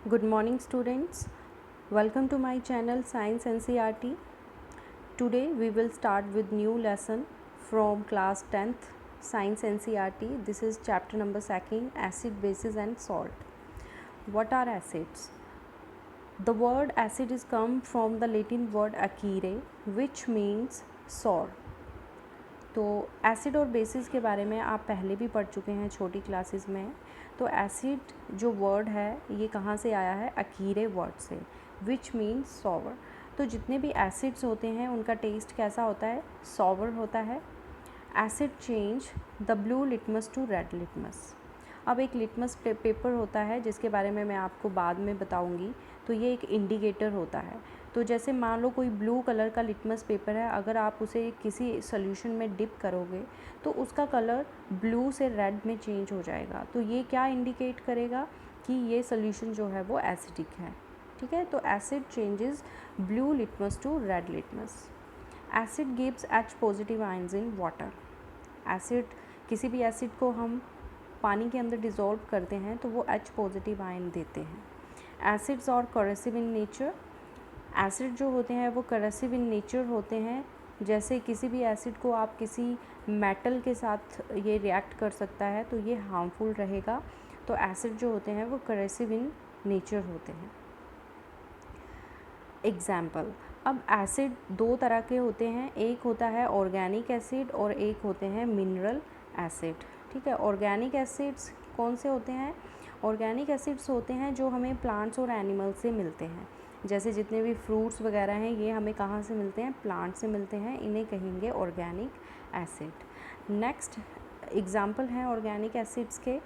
Good morning students. Welcome to my channel Science NCERT. Today we will start with new lesson from class 10th Science NCERT. This is chapter number 2, acid, bases and salt. What are acids? The word acid is come from the Latin word acere which means sour. तो acid और basis के बारे में आप पहले भी पढ़ चुके हैं छोटी क्लासेस में। तो एसिड जो वर्ड है ये कहाँ से आया है? अकीरे वर्ड से, विच मीन्स सॉवर। तो जितने भी एसिड्स होते हैं उनका टेस्ट कैसा होता है? सॉवर होता है। Acid change the blue litmus to red litmus. अब एक लिटमस पेपर होता है जिसके बारे में मैं आपको बाद में बताऊंगी। तो ये एक इंडिकेटर होता है। तो जैसे मान लो कोई ब्लू कलर का लिटमस पेपर है, अगर आप उसे किसी सॉल्यूशन में डिप करोगे तो उसका कलर ब्लू से रेड में चेंज हो जाएगा। तो ये क्या इंडिकेट करेगा कि ये सॉल्यूशन जो है वो एसिडिक है। ठीक है, तो acid changes blue litmus to red litmus. Acid gives H positive ions in water. Acid, किसी भी एसिड को हम पानी के अंदर डिज़ोल्व करते हैं तो वो H पॉजिटिव आयन देते हैं। एसिड्स और करेसिव इन नेचर। एसिड जो होते हैं वो करेसिव इन नेचर होते हैं। जैसे किसी भी एसिड को आप किसी मेटल के साथ ये रिएक्ट कर सकता है तो ये हार्मफुल रहेगा। तो एसिड जो होते हैं वो करेसिव इन नेचर होते हैं। एग्जाम्पल, अब एसिड दो तरह के होते हैं, एक होता है ऑर्गेनिक एसिड और एक होते हैं मिनरल एसिड। ठीक है, ऑर्गेनिक एसिड्स कौन से होते हैं? ऑर्गेनिक एसिड्स होते हैं जो हमें प्लांट्स और एनिमल्स से मिलते हैं। जैसे जितने भी फ्रूट्स वगैरह हैं ये हमें कहाँ से मिलते हैं? प्लांट से मिलते हैं, इन्हें कहेंगे ऑर्गेनिक एसिड। नेक्स्ट एग्जाम्पल हैं ऑर्गेनिक एसिड्स के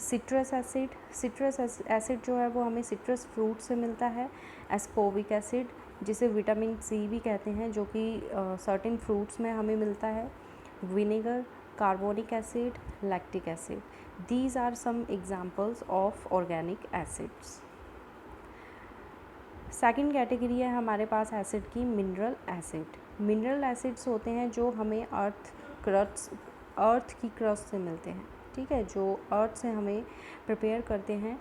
सिट्रस एसिड। सिट्रस एसिड जो है वो हमें सिट्रस फ्रूट से मिलता है। एस्कोबिक एसिड जिसे विटामिन सी भी कहते हैं जो कि सर्टेन फ्रूट्स में हमें मिलता है। Vinegar, carbonic acid, lactic acid, these are some examples of organic acids. Second category है हमारे पास एसिड की मिनरल एसिड। मिनरल एसिड्स होते हैं जो हमें अर्थ की क्रस्ट से मिलते हैं। ठीक है, जो अर्थ से हमें प्रिपेयर करते हैं।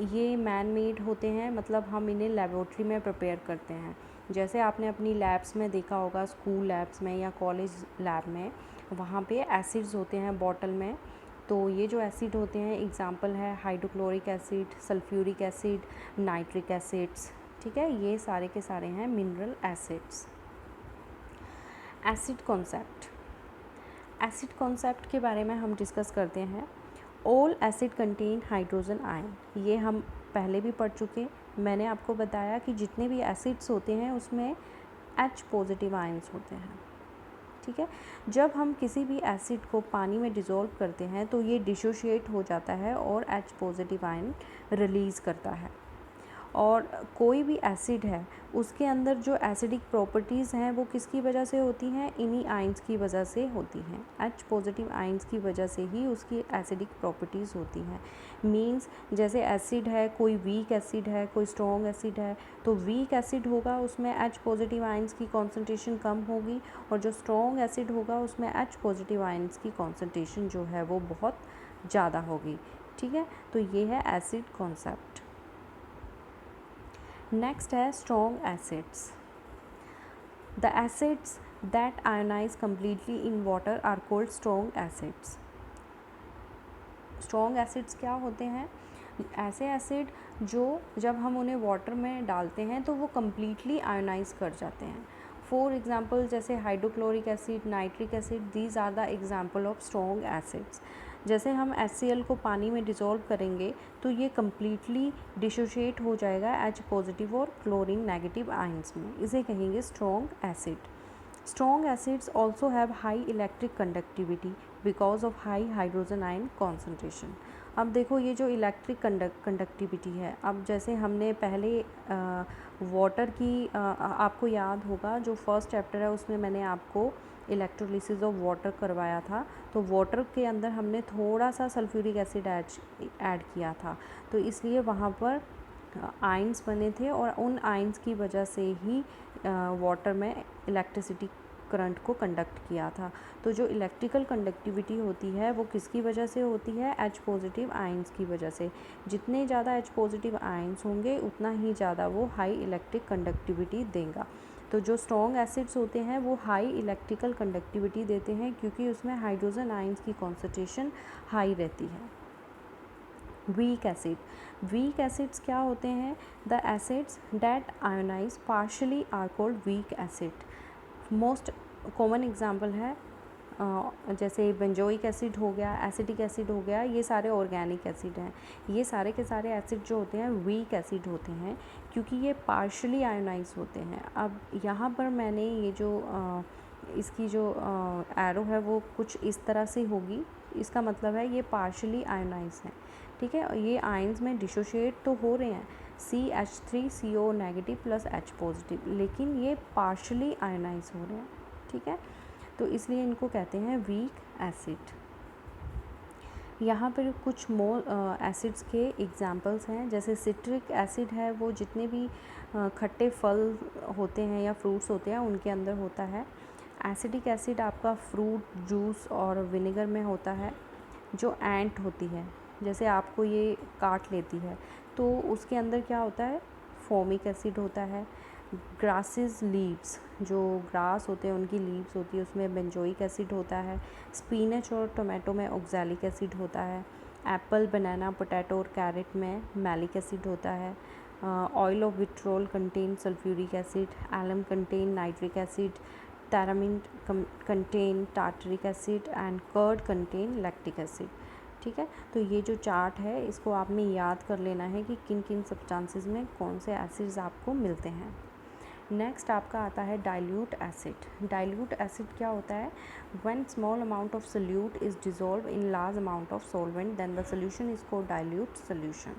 ये मैन मेड होते हैं, मतलब हम इन्हें लेबोरेटरी में प्रिपेयर करते हैं। जैसे आपने अपनी लैब्स में देखा होगा, स्कूल लैब्स में या कॉलेज लैब में, वहाँ पे एसिड्स होते हैं बॉटल में। तो ये जो एसिड होते हैं एग्जाम्पल है hydrochloric acid, sulphuric acid, nitric acids. ठीक है, ये सारे के सारे हैं mineral acids. Acid concept. Acid concept के बारे में हम डिस्कस करते हैं। All acid contain hydrogen ion. ये हम पहले भी पढ़ चुके। मैंने आपको बताया कि जितने भी एसिड्स होते हैं उसमें H पॉजिटिव आयन्स होते हैं। ठीक है, जब हम किसी भी एसिड को पानी में डिज़ोल्व करते हैं तो ये डिसोशिएट हो जाता है और H पॉजिटिव आयन रिलीज़ करता है। और कोई भी एसिड है उसके अंदर जो एसिडिक प्रॉपर्टीज़ हैं वो किसकी वजह से होती हैं? इन्हीं आयंस की वजह से होती हैं। H पॉजिटिव आयंस की वजह से ही उसकी एसिडिक प्रॉपर्टीज़ होती हैं। मींस जैसे एसिड है, कोई वीक एसिड है, कोई स्ट्रॉन्ग एसिड है, तो वीक एसिड होगा उसमें H पॉजिटिव आयंस की कॉन्सेंट्रेशन कम होगी, और जो स्ट्रॉन्ग एसिड होगा उसमें H पॉजिटिव आयंस की कॉन्सेंट्रेशन जो है वो बहुत ज़्यादा होगी। ठीक है, तो ये है एसिड कॉन्सेप्ट। नेक्स्ट है strong acids. The acids that ionise completely in water are called strong acids. Strong acids क्या होते हैं? ऐसे एसिड जो जब हम उन्हें वाटर में डालते हैं तो वो कम्प्लीटली आयोनाइज कर जाते हैं। फॉर एग्जांपल जैसे hydrochloric acid, nitric acid, these are the example of strong acids. जैसे हम HCl को पानी में डिज़ोल्व करेंगे तो ये कम्प्लीटली डिसोशिएट हो जाएगा H पॉजिटिव और क्लोरीन नेगेटिव आयंस में, इसे कहेंगे strong acid. Strong acids also have high electric conductivity because of high hydrogen ion concentration. अब देखो ये जो इलेक्ट्रिक कंडक्टिविटी है, अब जैसे हमने पहले वाटर की आपको याद होगा जो फर्स्ट चैप्टर है उसमें मैंने आपको इलेक्ट्रोलिसिस ऑफ वाटर करवाया था। तो वाटर के अंदर हमने थोड़ा सा सल्फ्यूरिक एसिड ऐड किया था, तो इसलिए वहाँ पर आयंस बने थे और उन आयंस की वजह से ही वाटर में इलेक्ट्रिसिटी करंट को कंडक्ट किया था। तो जो इलेक्ट्रिकल कंडक्टिविटी होती है वो किसकी वजह से होती है? H पॉजिटिव आयंस की वजह से। जितने ज़्यादा H पॉजिटिव आयंस होंगे उतना ही ज़्यादा वो हाई इलेक्ट्रिक कंडक्टिविटी देगा। तो जो स्ट्रॉन्ग एसिड्स होते हैं वो हाई इलेक्ट्रिकल कंडक्टिविटी देते हैं क्योंकि उसमें हाइड्रोजन आयंस की कॉन्सेंट्रेशन हाई रहती है। वीक एसिड्स क्या होते हैं? The acids that ionise partially are called weak acid. Most common example है जैसे बेंजोइक एसिड हो गया, एसिटिक एसिड हो गया, ये सारे ऑर्गेनिक एसिड हैं। ये सारे के सारे एसिड जो होते हैं वीक एसिड होते हैं क्योंकि ये पार्शली आयोनाइज होते हैं। अब यहाँ पर मैंने ये जो इसकी जो एरो है वो कुछ इस तरह से होगी, इसका मतलब है ये पार्शली आयोनाइज हैं, ठीक है। और ये आयंस में डिसोशिएट तो हो रहे हैं CH3CO negative plus H positive, लेकिन ये पार्शली आयोनाइज हो रहे हैं, ठीक है। तो इसलिए इनको कहते हैं वीक एसिड। यहाँ पर कुछ मोर एसिड्स के एग्जांपल्स हैं, जैसे सिट्रिक एसिड है वो जितने भी खट्टे फल होते हैं या फ्रूट्स होते हैं उनके अंदर होता है। एसिडिक एसिड आपका फ्रूट जूस और विनेगर में होता है। जो एंट होती है, जैसे आपको ये काट लेती है तो उसके अंदर क्या होता है? फोमिक एसिड होता है। ग्रासेस लीव्स, जो ग्रास होते हैं उनकी लीव्स होती है उसमें बेंजोइक एसिड होता है। स्पिनच और टोमेटो में ऑक्सैलिक एसिड होता है। एप्पल, बनाना, पोटैटो और कैरेट में मैलिक एसिड होता है। Oil of vitriol contain sulphuric acid. Alum contain nitric acid. Tamarind contain tartaric acid and curd contain lactic acid, ठीक है। तो ये जो चार्ट है इसको आपने याद कर लेना है कि किन किन सब्सटेंसेस में कौन से एसिड्स आपको मिलते हैं। नेक्स्ट आपका आता है डाइल्यूट एसिड। डाइल्यूट एसिड क्या होता है? When small amount of solute is dissolve in large amount of solvent then the solution is called dilute solution.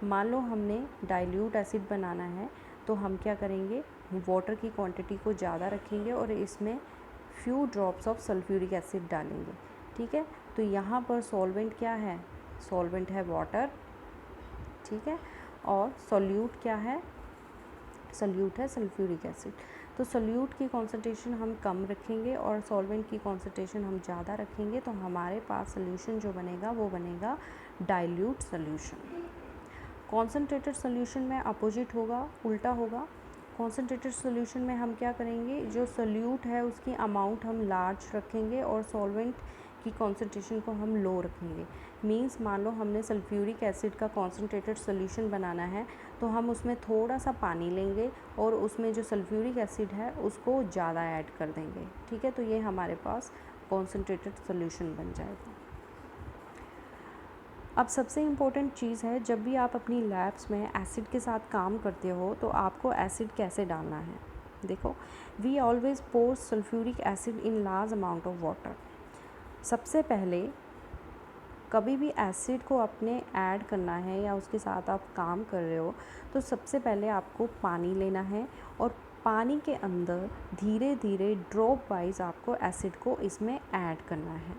मान लो हमने डाइल्यूट एसिड बनाना है तो हम क्या करेंगे? वाटर की क्वांटिटी को ज़्यादा रखेंगे और इसमें few drops of sulphuric acid डालेंगे, ठीक है। तो यहाँ पर सॉल्वेंट क्या है? सॉल्वेंट है वाटर, ठीक है। और सोल्यूट क्या है? सोल्यूट है सल्फ्यूरिक एसिड। तो सोल्यूट की कॉन्सेंट्रेशन हम कम रखेंगे और सॉल्वेंट की कॉन्सेंट्रेशन हम ज़्यादा रखेंगे तो हमारे पास सोल्यूशन जो बनेगा वो बनेगा डाइल्यूट सोल्यूशन। कॉन्सेंट्रेटेड सोल्यूशन में अपोजिट होगा, उल्टा होगा। कॉन्सेंट्रेटेड सोल्यूशन में हम क्या करेंगे? जो सोल्यूट है उसकी अमाउंट हम लार्ज रखेंगे और सॉल्वेंट की कॉन्सेंट्रेशन को हम लो रखेंगे। मींस मान लो हमने सल्फ्यूरिक एसिड का कॉन्सेंट्रेटेड सोल्यूशन बनाना है तो हम उसमें थोड़ा सा पानी लेंगे और उसमें जो सल्फ्यूरिक एसिड है उसको ज़्यादा ऐड कर देंगे, ठीक है। तो ये हमारे पास कॉन्सेंट्रेटेड सोल्यूशन बन जाएगा। अब सबसे इम्पोर्टेंट चीज़ है, जब भी आप अपनी लैब्स में एसिड के साथ काम करते हो तो आपको एसिड कैसे डालना है। देखो, we always pour sulphuric acid in large amount of water. सबसे पहले कभी भी एसिड को अपने ऐड करना है या उसके साथ आप काम कर रहे हो तो सबसे पहले आपको पानी लेना है और पानी के अंदर धीरे धीरे ड्रॉप वाइज आपको एसिड को इसमें ऐड करना है,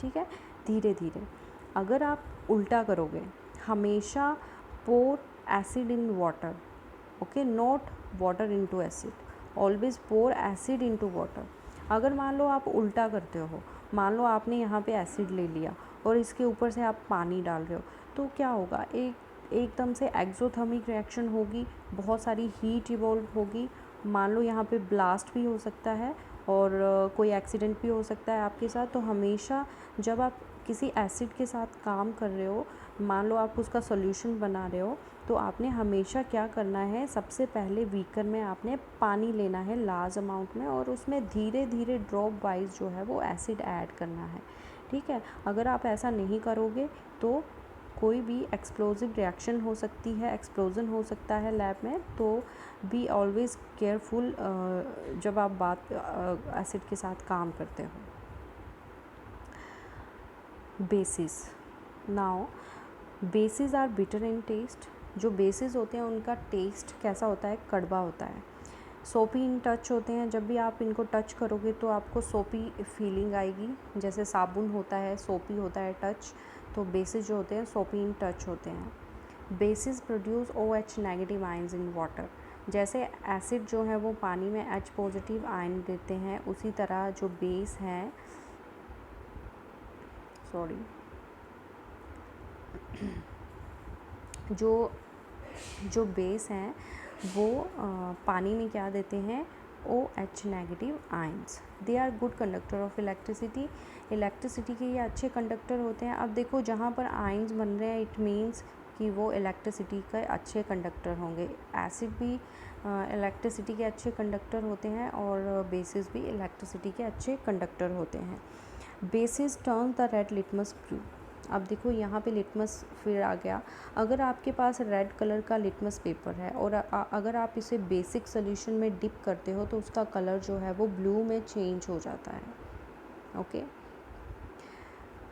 ठीक है, धीरे धीरे। अगर आप उल्टा करोगे, हमेशा pour acid in water, okay, not water into acid, always pour acid into water. अगर मान लो आप उल्टा करते हो, मान लो आपने यहाँ पे एसिड ले लिया और इसके ऊपर से आप पानी डाल रहे हो तो क्या होगा? एकदम से एक्सोथर्मिक रिएक्शन होगी, बहुत सारी हीट इवॉल्व होगी। मान लो यहाँ पे ब्लास्ट भी हो सकता है और कोई एक्सीडेंट भी हो सकता है आपके साथ। तो हमेशा जब आप किसी एसिड के साथ काम कर रहे हो, मान लो आप उसका सॉल्यूशन बना रहे हो, तो आपने हमेशा क्या करना है? सबसे पहले बीकर में आपने पानी लेना है लार्ज अमाउंट में और उसमें धीरे धीरे ड्रॉप वाइज जो है वो एसिड ऐड करना है, ठीक है। अगर आप ऐसा नहीं करोगे तो कोई भी एक्सप्लोजिव रिएक्शन हो सकती है, एक्सप्लोजन हो सकता है लैब में। तो बी ऑलवेज़ केयरफुल जब आप बात एसिड के साथ काम करते हो। Bases, now bases are bitter in taste. जो बेसिस होते हैं उनका टेस्ट कैसा होता है? कड़वा होता है। सोपी इन टच होते हैं, जब भी आप इनको टच करोगे तो आपको सोपी फीलिंग आएगी, जैसे साबुन होता है सोपी होता है टच, तो बेसिस जो होते हैं सोपी इन टच होते हैं। Basis produce OH negative ions in water. जैसे एसिड जो है वो पानी में H पॉजिटिव आयन देते हैं, उसी तरह जो बेस हैं जो बेस हैं वो पानी में क्या देते हैं, OH negative ions. They are good conductor of electricity. Electricity के ये अच्छे कंडक्टर होते हैं। अब देखो जहाँ पर आयंस बन रहे हैं, इट मीन्स कि वो इलेक्ट्रिसिटी के अच्छे कंडक्टर होंगे। एसिड भी इलेक्ट्रिसिटी के अच्छे कंडक्टर होते हैं और बेसिस भी इलेक्ट्रिसिटी के अच्छे कंडक्टर होते हैं। Basis turn the red litmus blue. अब देखो यहाँ पे लिटमस फिर आ गया। अगर आपके पास रेड कलर का लिटमस पेपर है और अगर आप इसे बेसिक सोल्यूशन में डिप करते हो तो उसका कलर जो है वो ब्लू में चेंज हो जाता है। ओके,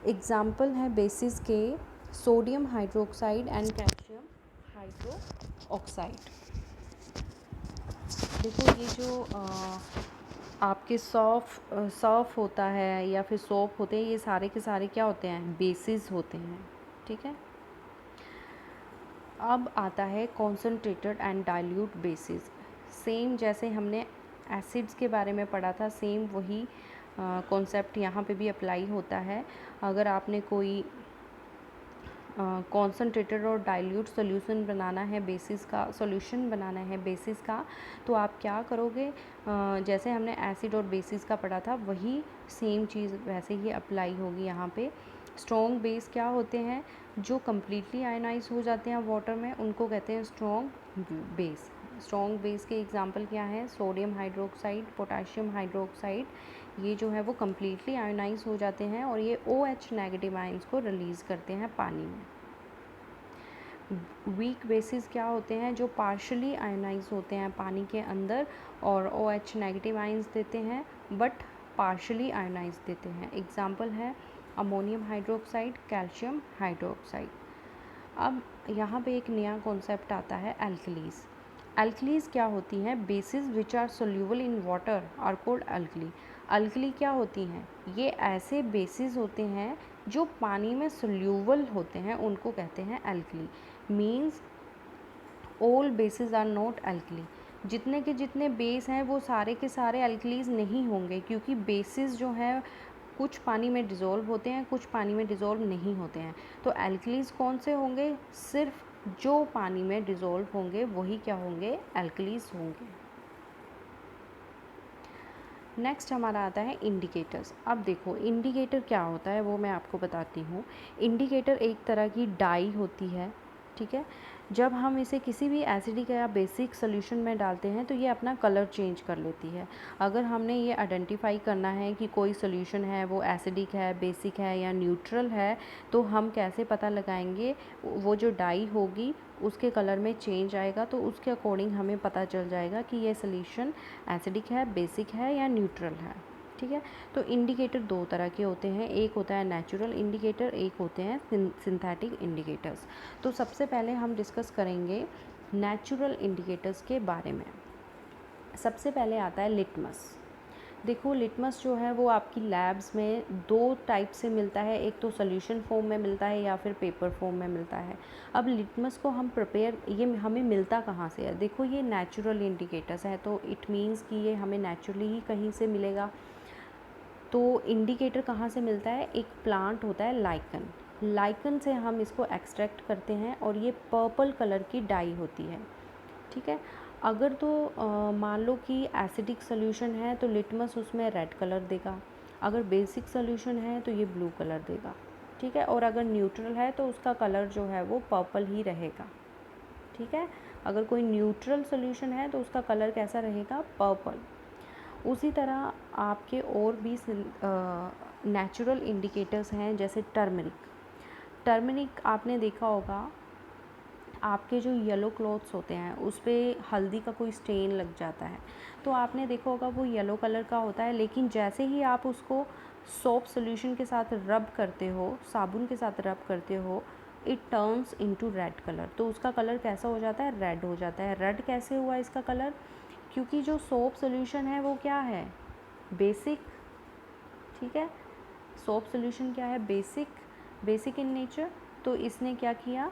एग्जाम्पल है बेसिस के sodium hydroxide and calcium hydroxide. देखो ये जो आपके सर्फ होता है या फिर सोप होते हैं, ये सारे के सारे क्या होते हैं, बेसिस होते हैं। ठीक है, अब आता है concentrated and dilute basis. Same जैसे हमने एसिड्स के बारे में पढ़ा था, सेम वही कॉन्सेप्ट यहाँ पे भी अप्लाई होता है। अगर आपने कोई कॉन्सनट्रेटेड और डाइल्यूट सॉल्यूशन बनाना है, बेसिस का सॉल्यूशन बनाना है बेसिस का, तो आप क्या करोगे, जैसे हमने एसिड और बेसिस का पढ़ा था वही सेम चीज़ वैसे ही अप्लाई होगी यहाँ पे। स्ट्रॉन्ग बेस क्या होते हैं, जो कम्प्लीटली आयनाइज हो जाते हैं वाटर में, उनको कहते हैं स्ट्रॉन्ग बेस। स्ट्रॉन्ग बेस के एग्जांपल क्या हैं, सोडियम हाइड्रोक्साइड, पोटेशियम हाइड्रोक्साइड, ये जो है वो कम्प्लीटली आयनाइज हो जाते हैं और ये OH नेगेटिव आयंस को रिलीज़ करते हैं पानी में। वीक बेसिस क्या होते हैं, जो पार्शली आयनाइज होते हैं पानी के अंदर और OH नेगेटिव आयंस देते हैं बट पार्शली आयनाइज देते हैं। एग्जांपल है अमोनियम हाइड्रोक्साइड, कैल्शियम हाइड्रोक्साइड। अब यहाँ पे एक नया कॉन्सेप्ट आता है एल्कलीज। एल्कलीज क्या होती हैं, bases which are soluble in water are called alkali. Alkali क्या होती हैं, ये ऐसे बेसिस होते हैं जो पानी में सोल्यूबल होते हैं, उनको कहते हैं alkali. Means all bases are not alkali. जितने के जितने बेस हैं वो सारे के सारे एल्कलीज नहीं होंगे, क्योंकि बेसिस जो हैं कुछ पानी में डिज़ोल्व होते हैं, कुछ पानी में डिज़ोल्व नहीं होते हैं। तो एल्कलीज कौन से होंगे, सिर्फ जो पानी में डिज़ोल्व होंगे वही क्या होंगे, एल्कलीज होंगे। नेक्स्ट हमारा आता है इंडिकेटर्स। अब देखो इंडिकेटर क्या होता है वो मैं आपको बताती हूँ। इंडिकेटर एक तरह की डाई होती है, ठीक है। जब हम इसे किसी भी एसिडिक या बेसिक सोल्यूशन में डालते हैं तो ये अपना कलर चेंज कर लेती है। अगर हमने ये आइडेंटिफाई करना है कि कोई सोल्यूशन है वो एसिडिक है, बेसिक है या न्यूट्रल है, तो हम कैसे पता लगाएंगे, वो जो डाई होगी उसके कलर में चेंज आएगा तो उसके अकॉर्डिंग हमें पता चल जाएगा कि ये सोल्यूशन एसिडिक है, बेसिक है या न्यूट्रल है। ठीक है, तो इंडिकेटर दो तरह के होते हैं, एक होता है नेचुरल इंडिकेटर, एक होते हैं सिंथेटिक इंडिकेटर्स। तो सबसे पहले हम डिस्कस करेंगे नेचुरल इंडिकेटर्स के बारे में। सबसे पहले आता है लिटमस। देखो लिटमस जो है वो आपकी लैब्स में दो टाइप से मिलता है, एक तो सोल्यूशन फॉर्म में मिलता है या फिर पेपर फॉर्म में मिलता है। अब लिटमस को हम ये हमें मिलता कहाँ से है, देखो ये नेचुरल इंडिकेटर्स है तो इट मीन्स कि ये हमें नेचुरली ही कहीं से मिलेगा। तो इंडिकेटर कहाँ से मिलता है, एक प्लांट होता है लाइकन, लाइकन से हम इसको एक्सट्रैक्ट करते हैं और ये पर्पल कलर की डाई होती है। ठीक है, अगर तो मान लो कि एसिडिक सोल्यूशन है तो लिटमस उसमें रेड कलर देगा, अगर बेसिक सोल्यूशन है तो ये ब्लू कलर देगा। ठीक है, और अगर न्यूट्रल है तो उसका कलर जो है वो पर्पल ही रहेगा। ठीक है, अगर कोई न्यूट्रल सोल्यूशन है तो उसका कलर कैसा रहेगा, पर्पल। उसी तरह आपके और भी नेचुरल इंडिकेटर्स हैं, जैसे टर्मरिक। टर्मरिक आपने देखा होगा, आपके जो येलो क्लॉथ्स होते हैं उस पर हल्दी का कोई स्टेन लग जाता है तो आपने देखा होगा वो येलो कलर का होता है, लेकिन जैसे ही आप उसको सोप सोल्यूशन के साथ रब करते हो, साबुन के साथ रब करते हो, it turns into red colour. तो उसका कलर कैसा हो जाता है, रेड हो जाता है। रेड कैसे हुआ इसका कलर, क्योंकि जो सोप सोल्यूशन है वो क्या है, बेसिक। ठीक है, सोप सोल्यूशन क्या है, बेसिक इन नेचर। तो इसने क्या किया,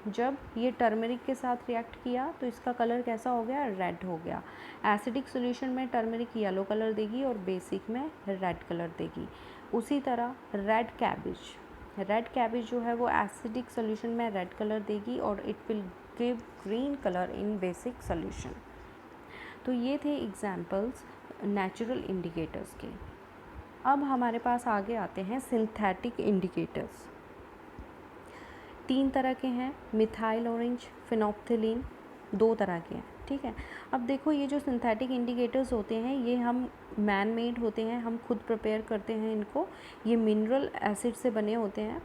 जब ये टर्मरिक के साथ रिएक्ट किया तो इसका कलर कैसा हो गया, रेड हो गया। एसिडिक सॉल्यूशन में टर्मरिक येलो कलर देगी और बेसिक में रेड कलर देगी। उसी तरह रेड कैबेज जो है वो एसिडिक सॉल्यूशन में रेड कलर देगी और it will give green colour in basic solution. तो ये थे एग्जाम्पल्स नेचुरल इंडिकेटर्स के। अब हमारे पास आगे आते हैं सिंथेटिक इंडिकेटर्स। 3 तरह के हैं, मिथाइल ऑरेंज, फिनोप्थिलीन, 2 तरह के हैं, ठीक है। अब देखो ये जो सिंथेटिक इंडिकेटर्स होते हैं ये हम मैन मेड होते हैं, हम खुद प्रिपेयर करते हैं इनको। ये मिनरल एसिड से बने होते हैं।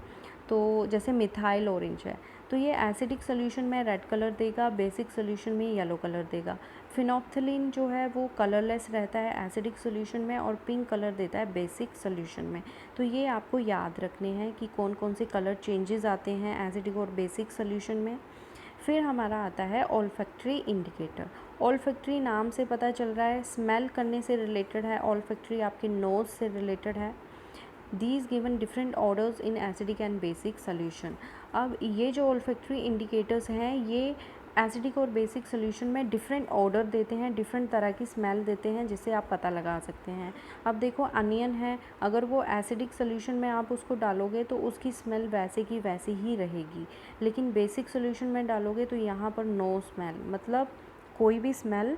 तो जैसे मिथाइल ऑरेंज है तो ये एसिडिक सोल्यूशन में रेड कलर देगा, बेसिक सोल्यूशन में येलो कलर देगा। फिनोप्थिलीन जो है वो कलरलेस रहता है एसिडिक सोल्यूशन में और पिंक कलर देता है बेसिक सोल्यूशन में। तो ये आपको याद रखने हैं कि कौन कौन से कलर चेंजेस आते हैं एसिडिक और बेसिक सोल्यूशन में। फिर हमारा आता है ओल्फैक्टरी इंडिकेटर। ओल्फैक्टरी नाम से पता चल रहा है स्मेल करने से रिलेटेड है, ओल्फैक्टरी आपके नोज़ से रिलेटेड है। These given different orders in acidic and basic solution। अब ये जो ओल्फैक्टरी इंडिकेटर्स हैं ये एसिडिक और बेसिक सोल्यूशन में डिफरेंट ऑर्डर देते हैं, डिफरेंट तरह की स्मेल देते हैं जिससे आप पता लगा सकते हैं। अब देखो अनियन है, अगर वो एसिडिक सोल्यूशन में आप उसको डालोगे तो उसकी स्मेल वैसे की वैसी ही रहेगी, लेकिन बेसिक सोल्यूशन में डालोगे तो यहाँ पर नो स्मेल, मतलब कोई भी स्मेल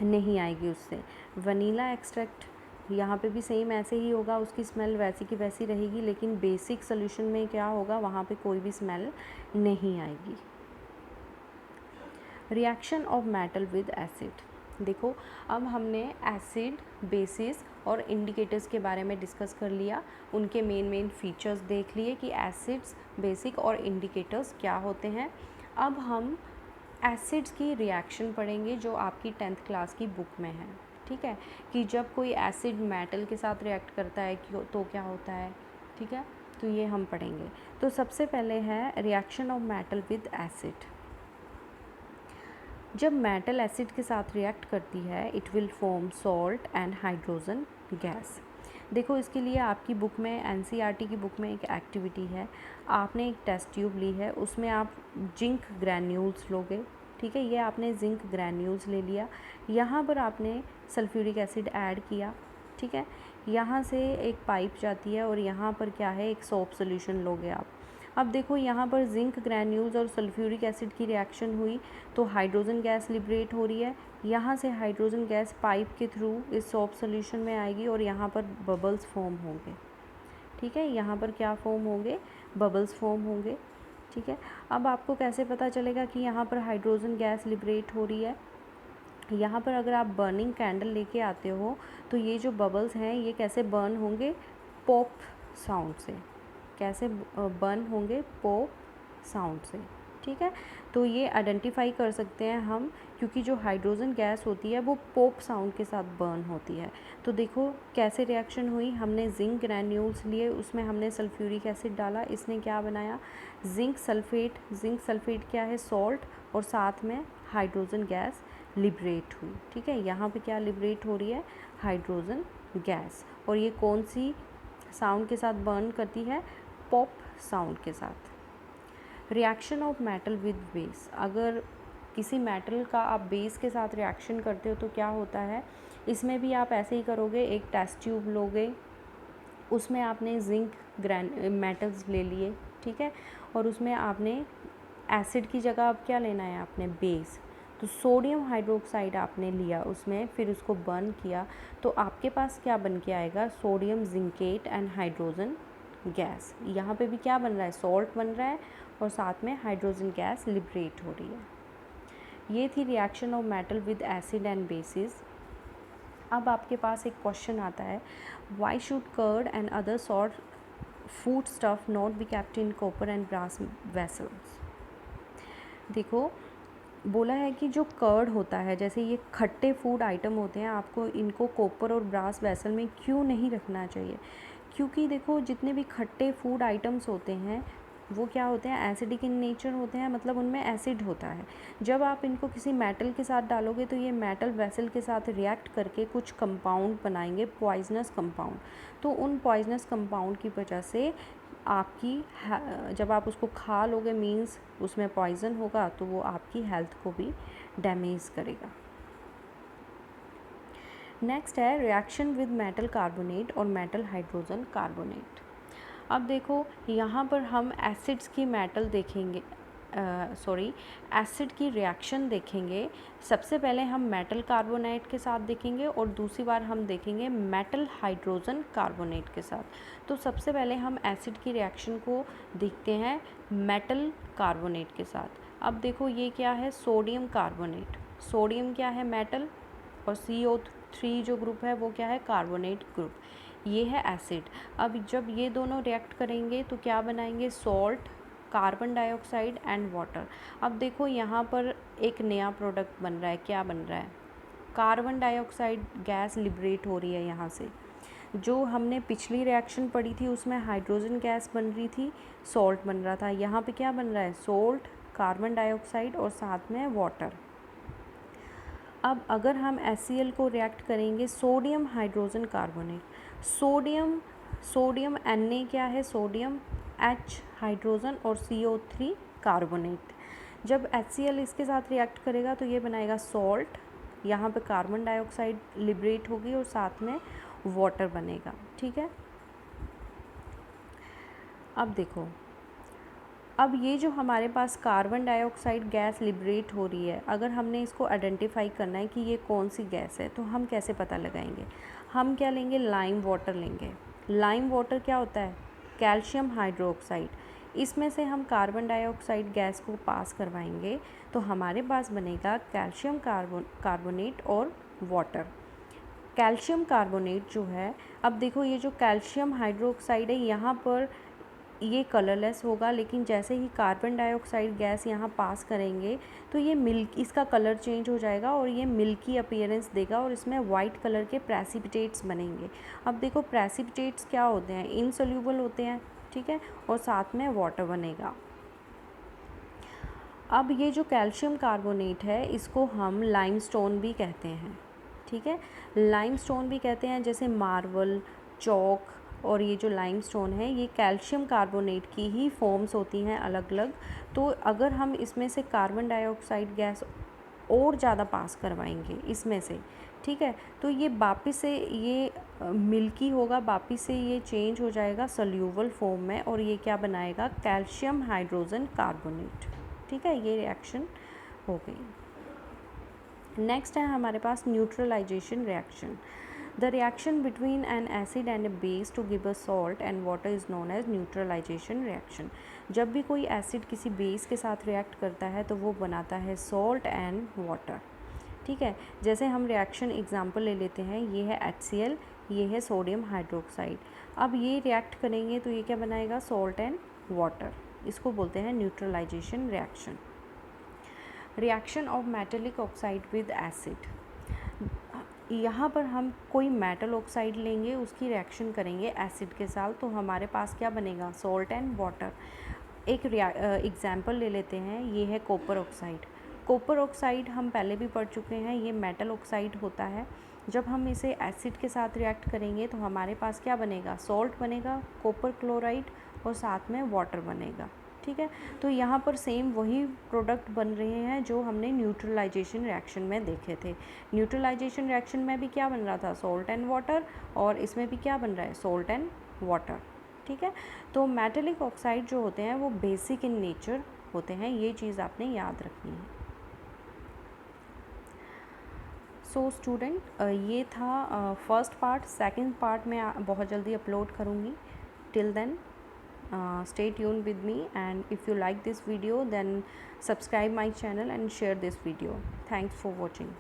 नहीं आएगी उससे। वनीला एक्सट्रैक्ट यहाँ पे भी सेम ऐसे ही होगा, उसकी स्मेल वैसी की वैसी रहेगी, लेकिन बेसिक सोल्यूशन में क्या होगा, वहाँ पे कोई भी स्मेल नहीं आएगी। Reaction of metal with acid. देखो अब हमने एसिड, बेसिस और इंडिकेटर्स के बारे में डिस्कस कर लिया, उनके मेन फीचर्स देख लिए कि एसिड्स, बेसिक और इंडिकेटर्स क्या होते हैं। अब हम एसिड्स की रिएक्शन पढ़ेंगे जो आपकी 10th क्लास की बुक में है, ठीक है, कि जब कोई एसिड मेटल के साथ रिएक्ट करता है तो क्या होता है, ठीक है, तो ये हम पढ़ेंगे। तो सबसे पहले है reaction of metal with acid. जब मेटल एसिड के साथ रिएक्ट करती है it will form salt and hydrogen gas. देखो इसके लिए आपकी बुक में, एनसीईआरटी की बुक में एक एक्टिविटी है, आपने एक टेस्ट ट्यूब ली है, उसमें आप जिंक ग्रैन्यूल्स लोगे, ठीक है, ये आपने जिंक ग्रैन्यूल्स ले लिया, यहाँ पर आपने सल्फ्यूरिक एसिड ऐड किया, ठीक है, यहाँ से एक पाइप जाती है और यहाँ पर क्या है, एक सोप सोल्यूशन लोगे आप। अब देखो यहाँ पर जिंक ग्रैन्यूल्स और सल्फ्यूरिक एसिड की रिएक्शन हुई तो हाइड्रोजन गैस लिबरेट हो रही है, यहाँ से हाइड्रोजन गैस पाइप के थ्रू इस सोप सोल्यूशन में आएगी और यहाँ पर बबल्स फॉर्म होंगे, ठीक है, यहाँ पर क्या फॉर्म होंगे, बबल्स फॉर्म होंगे, ठीक है। अब आपको कैसे पता चलेगा कि यहाँ पर हाइड्रोजन गैस लिबरेट हो रही है, यहाँ पर अगर आप बर्निंग कैंडल लेके आते हो तो ये जो बबल्स हैं ये कैसे बर्न होंगे, पॉप साउंड से, कैसे बर्न होंगे, पॉप साउंड से, ठीक है। तो ये आइडेंटिफाई कर सकते हैं हम, क्योंकि जो हाइड्रोजन गैस होती है वो पॉप साउंड के साथ बर्न होती है। तो देखो कैसे रिएक्शन हुई, हमने जिंक ग्रैन्यूल्स लिए, उसमें हमने सल्फ्यूरिक एसिड डाला, इसने क्या बनाया, जिंक सल्फेट। जिंक सल्फेट क्या है, सॉल्ट, और साथ में हाइड्रोजन गैस लिबरेट हुई, ठीक है। यहाँ पे क्या लिबरेट हो रही है, हाइड्रोजन गैस, और ये कौन सी साउंड के साथ बर्न करती है, पॉप साउंड के साथ। Reaction of metal with base. अगर किसी मेटल का आप बेस के साथ रिएक्शन करते हो तो क्या होता है, इसमें भी आप ऐसे ही करोगे, एक टेस्ट ट्यूब लोगे, उसमें आपने जिंक मेटल्स ले लिए, ठीक है, और उसमें आपने एसिड की जगह अब क्या लेना है, आपने बेस, तो सोडियम हाइड्रोक्साइड आपने लिया उसमें, फिर उसको बर्न किया तो आपके पास क्या बन के आएगा, sodium zincate and hydrogen gas. यहाँ पे भी क्या बन रहा है, सॉल्ट बन रहा है और साथ में हाइड्रोजन गैस लिबरेट हो रही है। ये थी reaction of metal with acid and bases. अब आपके पास एक क्वेश्चन आता है, why should curd and other sort foodstuff not be kept in copper and brass vessels. देखो बोला है कि जो कर्ड होता है, जैसे ये खट्टे फूड आइटम होते हैं, आपको इनको कॉपर और ब्रास वेसल में क्यों नहीं रखना चाहिए, क्योंकि देखो जितने भी खट्टे फूड आइटम्स होते हैं वो क्या होते हैं, एसिडिक इन नेचर होते हैं, मतलब उनमें एसिड होता है। जब आप इनको किसी मेटल के साथ डालोगे तो ये मेटल वेसल के साथ रिएक्ट करके कुछ कंपाउंड बनाएंगे, पॉइजनस कंपाउंड, तो उन पॉइजनस कंपाउंड की वजह से आपकी जब आप उसको खा लोगे मीन्स उसमें पॉइज़न होगा, तो वो आपकी हेल्थ को भी डैमेज करेगा। नेक्स्ट है रिएक्शन विद मेटल कार्बोनेट और मेटल हाइड्रोजन कार्बोनेट। अब देखो यहाँ पर हम एसिड्स की मेटल देखेंगे, एसिड की रिएक्शन देखेंगे। सबसे पहले हम मेटल कार्बोनेट के साथ देखेंगे और दूसरी बार हम देखेंगे मेटल हाइड्रोजन कार्बोनेट के साथ। तो सबसे पहले हम एसिड की रिएक्शन को देखते हैं मेटल कार्बोनेट के साथ। अब देखो ये क्या है, सोडियम कार्बोनेट। सोडियम क्या है, मेटल, और CO3 जो ग्रुप है वो क्या है, कार्बोनेट ग्रुप। ये है एसिड। अब जब ये दोनों रिएक्ट करेंगे तो क्या बनाएंगे, salt, carbon dioxide and water. अब देखो यहाँ पर एक नया प्रोडक्ट बन रहा है। क्या बन रहा है, कार्बन डाइऑक्साइड गैस लिबरेट हो रही है यहाँ से। जो हमने पिछली रिएक्शन पढ़ी थी उसमें हाइड्रोजन गैस बन रही थी, सॉल्ट बन रहा था। यहाँ पे क्या बन रहा है, सॉल्ट, कार्बन डाइऑक्साइड और साथ में वाटर। अब अगर हम HCl को रिएक्ट करेंगे, sodium hydrogen carbonate, sodium Na क्या है, सोडियम, H हाइड्रोजन और CO3 कार्बोनेट। जब HCl इसके साथ रिएक्ट करेगा तो ये बनाएगा सॉल्ट, यहाँ पे कार्बन डाइऑक्साइड लिबरेट होगी और साथ में वाटर बनेगा। ठीक है, अब देखो, अब ये जो हमारे पास कार्बन डाइऑक्साइड गैस लिबरेट हो रही है, अगर हमने इसको आइडेंटिफाई करना है कि ये कौन सी गैस है, तो हम कैसे पता लगाएंगे, हम क्या लेंगे, लाइम वाटर लेंगे। लाइम वाटर क्या होता है, कैल्शियम हाइड्रोक्साइड। इसमें से हम कार्बन डाइऑक्साइड गैस को पास करवाएंगे तो हमारे पास बनेगा कैल्शियम कार्बोनेट और वाटर। कैल्शियम कार्बोनेट जो है, अब देखो ये जो कैल्शियम हाइड्रोक्साइड है यहाँ पर ये कलरलेस होगा, लेकिन जैसे ही कार्बन डाइऑक्साइड गैस यहाँ पास करेंगे तो ये इसका कलर चेंज हो जाएगा और ये मिल्की अपीयरेंस देगा और इसमें वाइट कलर के प्रेसिपिटेट्स बनेंगे। अब देखो प्रेसिपिटेट्स क्या होते हैं, इनसोल्यूबल होते हैं, ठीक है, और साथ में वाटर बनेगा। अब ये जो कैल्शियम कार्बोनेट है इसको हम लाइमस्टोन भी कहते हैं। ठीक है, लाइमस्टोन भी कहते हैं, जैसे मार्बल, चौक और ये जो लाइमस्टोन है ये कैल्शियम कार्बोनेट की ही फॉर्म्स होती हैं अलग अलग। तो अगर हम इसमें से कार्बन डाइऑक्साइड गैस और ज़्यादा पास करवाएंगे इसमें से, ठीक है, तो ये वापस से ये मिल्की होगा, वापस से ये चेंज हो जाएगा सोल्यूबल फॉर्म में और ये क्या बनाएगा, कैल्शियम हाइड्रोजन कार्बोनेट। ठीक है, ये रिएक्शन हो गई। नेक्स्ट है हमारे पास neutralisation reaction. The reaction between an acid and a base to give a salt and water is known as neutralization reaction. जब भी कोई एसिड किसी बेस के साथ रिएक्ट करता है तो वो बनाता है सॉल्ट एंड वाटर। ठीक है, जैसे हम रिएक्शन एग्जांपल ले लेते हैं, ये है HCl, ये है सोडियम हाइड्रोक्साइड। अब ये रिएक्ट करेंगे तो ये क्या बनाएगा, सॉल्ट एंड वाटर। इसको बोलते हैं neutralisation reaction. Reaction of metallic oxide with acid. यहाँ पर हम कोई मेटल ऑक्साइड लेंगे, उसकी रिएक्शन करेंगे एसिड के साथ, तो हमारे पास क्या बनेगा, सॉल्ट एंड वाटर। एक एग्जांपल ले लेते हैं, ये है कॉपर ऑक्साइड। कॉपर ऑक्साइड हम पहले भी पढ़ चुके हैं, ये मेटल ऑक्साइड होता है। जब हम इसे एसिड के साथ रिएक्ट करेंगे तो हमारे पास क्या बनेगा, सॉल्ट बनेगा, कॉपर क्लोराइड और साथ में वाटर बनेगा। ठीक है, तो यहाँ पर सेम वही प्रोडक्ट बन रहे हैं जो हमने न्यूट्रलाइजेशन रिएक्शन में देखे थे। न्यूट्रलाइजेशन रिएक्शन में भी क्या बन रहा था, सॉल्ट एंड वाटर, और इसमें भी क्या बन रहा है, सॉल्ट एंड वाटर। ठीक है, तो मेटेलिक ऑक्साइड जो होते हैं वो बेसिक इन नेचर होते हैं, ये चीज़ आपने याद रखनी है। सो स्टूडेंट, ये था फर्स्ट पार्ट। सेकंड पार्ट में बहुत जल्दी अपलोड करूँगी। Till then stay tuned with me, and if you like this video then subscribe my channel and share this video. Thanks for watching.